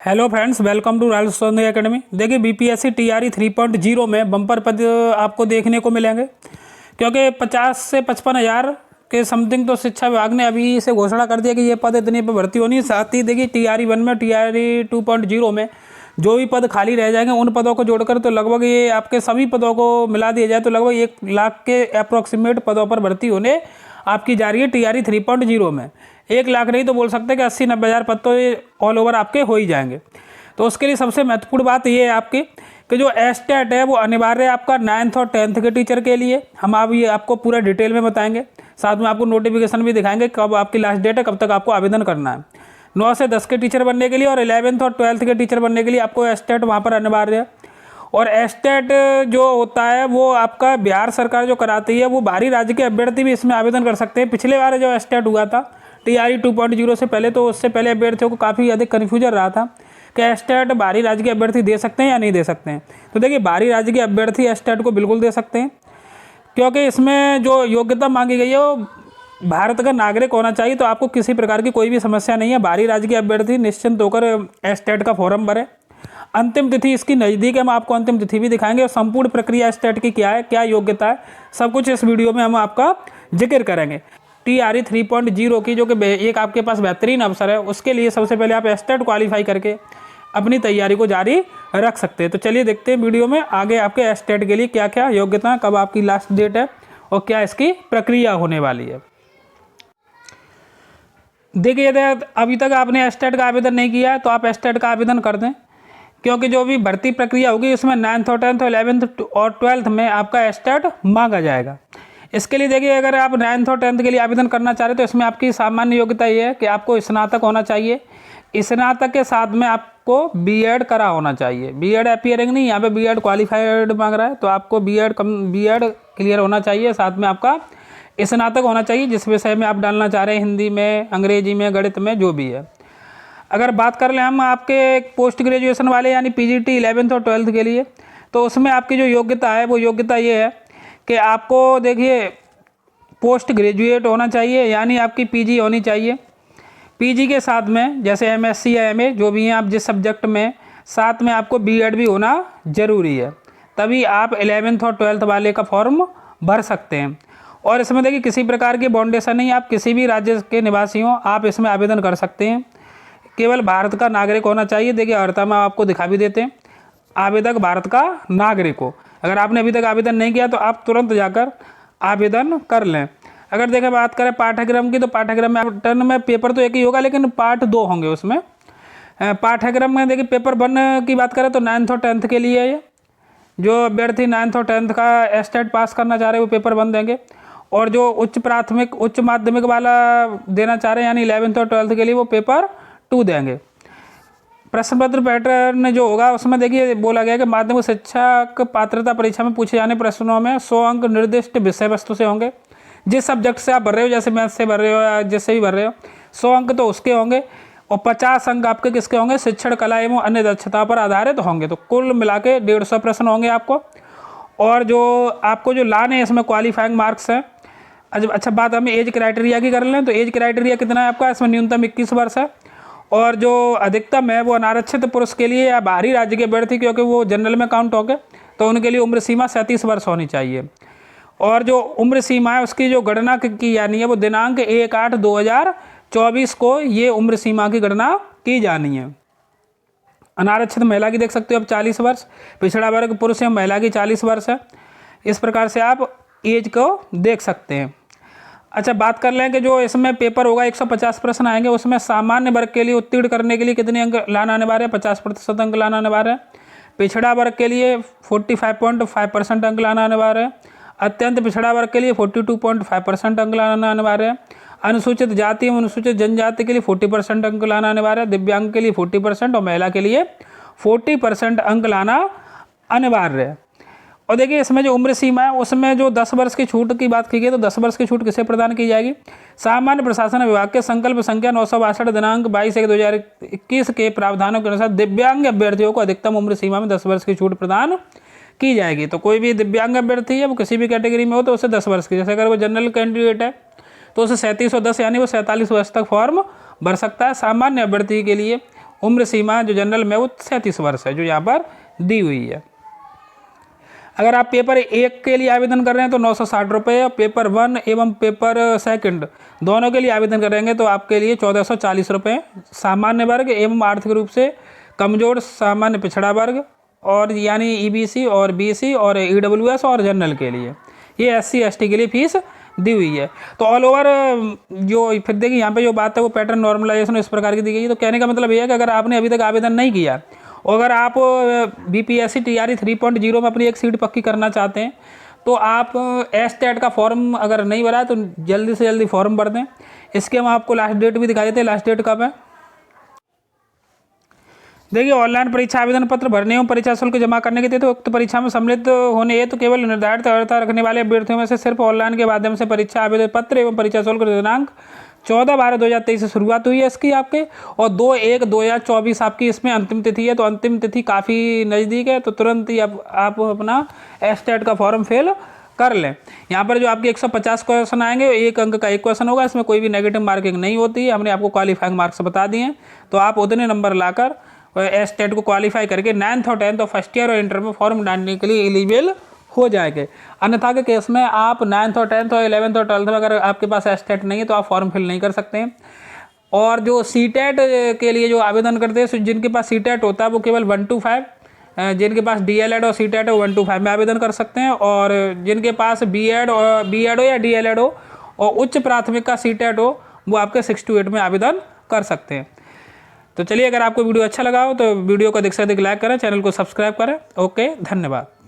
Hello friends, welcome to royal Soni academy. देखिए BPSC TRE 3.0 में bumper पद आपको देखने को मिलेंगे, क्योंकि 50 से 55 हज़ार के समथिंग तो शिक्षा विभाग ने अभी इसे घोषणा कर दिया कि ये पद इतने पर भर्ती होनी है। साथ ही देखिए टीआरई 1 में टीआरई 2.0 में जो भी पद खाली रह जाएंगे उन पदों को जोड़कर तो लगभग ये आपके सभी पदों को मिला दिया जाए तो लगभग 1 लाख के अप्रोक्सीमेट पदों पर भर्ती होने आपकी जा रही है टीआरई 3.0 में। 1 लाख नहीं तो बोल सकते हैं कि 80-90 हज़ार पद तो ये ऑल ओवर आपके हो ही जाएंगे। तो उसके लिए सबसे महत्वपूर्ण बात ये है आपकी कि जो एस्टेट है वो अनिवार्य है आपका 9th और 10th के टीचर के लिए। हम आप ये आपको पूरा डिटेल में बताएंगे, साथ में आपको नोटिफिकेशन भी दिखाएंगे कब आपकी लास्ट डेट है, कब तक आपको आवेदन करना है। 9 से 10 के टीचर बनने के लिए और 11th और 12th के टीचर बनने के लिए आपको एस्टेट वहाँ पर अनिवार्य है। और एस्टेट जो होता है वो आपका बिहार सरकार जो कराती है, वो बाहरी राज्य के अभ्यर्थी भी इसमें आवेदन कर सकते हैं। पिछले बार जो एस्टेट हुआ था टीआरई 2.0 से पहले, तो उससे पहले अभ्यर्थियों को काफ़ी अधिक कन्फ्यूजन रहा था कि एस्टेट बाहरी राज्य के अभ्यर्थी दे सकते हैं या नहीं दे सकते हैं। तो देखिए बाहरी राज्य के अभ्यर्थी एस्टेट को बिल्कुल दे सकते हैं, क्योंकि इसमें जो योग्यता मांगी गई है वो भारत का नागरिक होना चाहिए। तो आपको किसी प्रकार की कोई भी समस्या नहीं है। बाहरी राज्य के अभ्यर्थी निश्चिंत होकर एस्टेट का फॉर्म भरें। अंतिम तिथि इसकी नज़दीक है, हम आपको अंतिम तिथि भी दिखाएंगे और संपूर्ण प्रक्रिया एस्टेट की क्या है, क्या योग्यता है, सब कुछ इस वीडियो में हम आपका जिक्र करेंगे। टीआरई 3.0 की जो कि एक आपके पास बेहतरीन अवसर है, उसके लिए सबसे पहले आप एस्टेट क्वालिफाई करके अपनी तैयारी को जारी रख सकते हैं। तो चलिए देखते हैं वीडियो में आगे आपके एस्टेट के लिए क्या क्या योग्यता, कब आपकी लास्ट डेट है और क्या इसकी प्रक्रिया होने वाली है। देखिए यदि अभी तक आपने एस्टेट का आवेदन नहीं किया है तो आप एस्टेट का आवेदन कर दें, क्योंकि जो भी भर्ती प्रक्रिया होगी उसमें 9th और 10th और 11th और 12th में आपका एस्टेट मांगा जाएगा। इसके लिए देखिए अगर आप 9th और 10th के लिए आवेदन करना चाह रहे हैं तो इसमें आपकी सामान्य योग्यता ये है कि आपको स्नातक होना चाहिए। स्नातक के साथ में आपको बीएड करा होना चाहिए। बीएड अपीयरिंग नहीं, यहाँ पे बीएड क्वालिफाइड मांग रहा है, तो आपको बीएड क्लियर होना चाहिए। साथ में आपका स्नातक होना चाहिए जिस विषय में आप डालना चाह रहे हैं, हिंदी में, अंग्रेजी में, गणित में, जो भी है। अगर बात कर लें हम आपके पोस्ट ग्रेजुएशन वाले यानी पीजीटी 11th और 12th के लिए, तो उसमें आपकी जो योग्यता है वो योग्यता ये है कि आपको देखिए पोस्ट ग्रेजुएट होना चाहिए, यानी आपकी पीजी होनी चाहिए। पीजी के साथ में जैसे एमएससी या एमए जो भी हैं आप जिस सब्जेक्ट में, साथ में आपको बीएड भी होना ज़रूरी है, तभी आप 11th और 12th वाले का फॉर्म भर सकते हैं। और इसमें देखिए किसी प्रकार की बाउंडेशन नहीं, आप किसी भी राज्य के निवासी हों आप इसमें आवेदन कर सकते हैं। केवल भारत का नागरिक होना चाहिए। देखिए अर्हता में आपको दिखा भी देते हैं, आवेदक भारत का नागरिक हो। अगर आपने अभी तक आवेदन नहीं किया तो आप तुरंत जाकर आवेदन कर लें। अगर देखें बात करें पाठ्यक्रम की, तो पाठ्यक्रम में टर्न में पेपर तो एक ही होगा, लेकिन पार्ट 2 होंगे उसमें। पाठ्यक्रम में देखिए पेपर 1 की बात करें तो 9th और 10th के लिए है। जो अभ्यर्थी 9th और 10th का एस्टेट पास करना चाह रहे हैं वो पेपर 1 देंगे, और जो उच्च माध्यमिक वाला देना चाह रहे हैं यानी 11th और 12th के लिए वो पेपर 2 देंगे। प्रश्न पत्र पैटर्न जो होगा उसमें देखिए बोला गया कि माध्यमिक शिक्षक पात्रता परीक्षा में पूछे जाने प्रश्नों में 100 अंक निर्दिष्ट विषय वस्तु से होंगे। जिस सब्जेक्ट से आप भर रहे हो, जैसे मैथ से भर रहे हो या जिससे भी भर रहे हो, 100 अंक तो उसके होंगे और 50 अंक आपके किसके होंगे, शिक्षण कला एवं अन्य दक्षता पर आधारित होंगे। तो कुल मिला के 150 प्रश्न होंगे आपको। और जो आपको जो लाने हैं इसमें क्वालिफाइंग मार्क्स हैं। अच्छा बात हम एज क्राइटेरिया की कर लें तो एज क्राइटेरिया कितना है आपका, इसमें न्यूनतम 21 वर्ष है, और जो अधिकतम है वो अनारक्षित पुरुष के लिए या बाहरी राज्य के अभ्यर्थी, क्योंकि वो जनरल में काउंट होंगे, तो उनके लिए उम्र सीमा 37 वर्ष होनी चाहिए। और जो उम्र सीमा है उसकी जो गणना की जानी है वो दिनांक 1/8/2024 को ये उम्र सीमा की गणना की जानी है। अनारक्षित महिला की देख सकते हो आप 40 वर्ष, पिछड़ा वर्ग पुरुष एवं महिला की 40 वर्ष है। इस प्रकार से आप एज को देख सकते हैं। अच्छा बात कर लें कि जो इसमें पेपर होगा 150 प्रश्न आएंगे, उसमें सामान्य वर्ग के लिए उत्तीर्ण करने के लिए कितने अंक लाना अनिवार्य है, 50% अंक लाना अनिवार्य है। पिछड़ा वर्ग के लिए 45.5% अंक लाना अनिवार्य है। अत्यंत पिछड़ा वर्ग के लिए 42.5% अंक लाना अनिवार्य है। अनुसूचित जाति एवं अनुसूचित जनजाति के लिए 40% अंक लाना अनिवार्य है। दिव्यांग के लिए 40% और महिला के लिए 40% अंक लाना अनिवार्य है। और देखिए इसमें जो उम्र सीमा है उसमें जो 10 वर्ष की छूट की बात की गई, तो 10 वर्ष की छूट किसे प्रदान की जाएगी, सामान्य प्रशासन विभाग के संकल्प संख्या 962 दिनांक 22/1/2021 के प्रावधानों के अनुसार दिव्यांग अभ्यर्थियों को अधिकतम उम्र सीमा में 10 वर्ष की छूट प्रदान की जाएगी। तो कोई भी दिव्यांग अभ्यर्थी है वो किसी भी कैटेगरी में हो तो उसे 10 वर्ष की, जैसे अगर वो जनरल कैंडिडेट है तो उसे 3710 यानी वो 47 वर्ष तक फॉर्म भर सकता है। सामान्य अभ्यर्थी के लिए उम्र सीमा जो जनरल में वो 37 वर्ष है जो यहाँ पर दी हुई है। अगर आप पेपर 1 के लिए आवेदन कर रहे हैं तो 960 रुपये, पेपर 1 एवं पेपर 2 दोनों के लिए आवेदन करेंगे तो आपके लिए 1440 रुपये। सामान्य वर्ग एवं आर्थिक रूप से कमजोर सामान्य पिछड़ा वर्ग और यानी EBC और BC और EWS और जनरल के लिए, ये SC ST के लिए फीस दी हुई है। तो ऑल ओवर जो फिर देखिए यहाँ पे जो बात है वो पैटर्न नॉर्मलाइजेशन इस प्रकार की दी गई है। तो कहने का मतलब ये है कि अगर आपने अभी तक आवेदन नहीं किया और अगर आप BPSC TRE 3.0 में अपनी एक सीट पक्की करना चाहते हैं तो आप STAT का फॉर्म अगर नहीं भरा है तो जल्दी से जल्दी फॉर्म भर दें। इसके हम आपको लास्ट डेट भी दिखा देते हैं, लास्ट डेट कब है। देखिए ऑनलाइन परीक्षा आवेदन पत्र भरने एवं परीक्षा शुल्क जमा करने के लिए तो उक्त परीक्षा में सम्मिलित होने हेतु केवल निर्धारित अर्हता रखने वाले अभ्यर्थियों में से सिर्फ ऑनलाइन के माध्यम से परीक्षा आवेदन पत्र एवं परीक्षा शुल्क दिनांक 14/12/2023 से शुरुआत हुई है इसकी आपके, और 2/1/2024 आपकी इसमें अंतिम तिथि है। तो अंतिम तिथि काफ़ी नज़दीक है, तो तुरंत ही आप अपना STAT का फॉर्म फिल कर लें। यहाँ पर जो आपके 150 क्वेश्चन आएंगे, 1 अंक का 1 क्वेश्चन होगा, इसमें कोई भी नेगेटिव मार्किंग नहीं होती है। हमने आपको क्वालिफाइंग मार्क्स बता दिए हैं, तो आप उतने नंबर लाकर STAT को क्वालिफाई करके 9th और 10th और फर्स्ट ईयर और इंटर में फॉर्म डालने के लिए एलिजिबल हो जाएंगे। अन्यथा के केस में आप 9th और 10th और 11th और 12th में अगर आपके पास STAT नहीं है तो आप फॉर्म फिल नहीं कर सकते हैं। और जो CTET के लिए जो आवेदन करते हैं, जिनके पास CTET होता है वो केवल 1 to 5, जिनके पास DLED और CTET है वो 1 to 5 में आवेदन कर सकते हैं, और जिनके पास BEd हो या DLED हो और उच्च प्राथमिक का CTET हो वो आपके 6 to 8 में आवेदन कर सकते हैं। तो चलिए, अगर आपको वीडियो अच्छा लगा हो तो वीडियो को अधिक से अधिक लाइक करें, चैनल को सब्सक्राइब करें। ओके, धन्यवाद।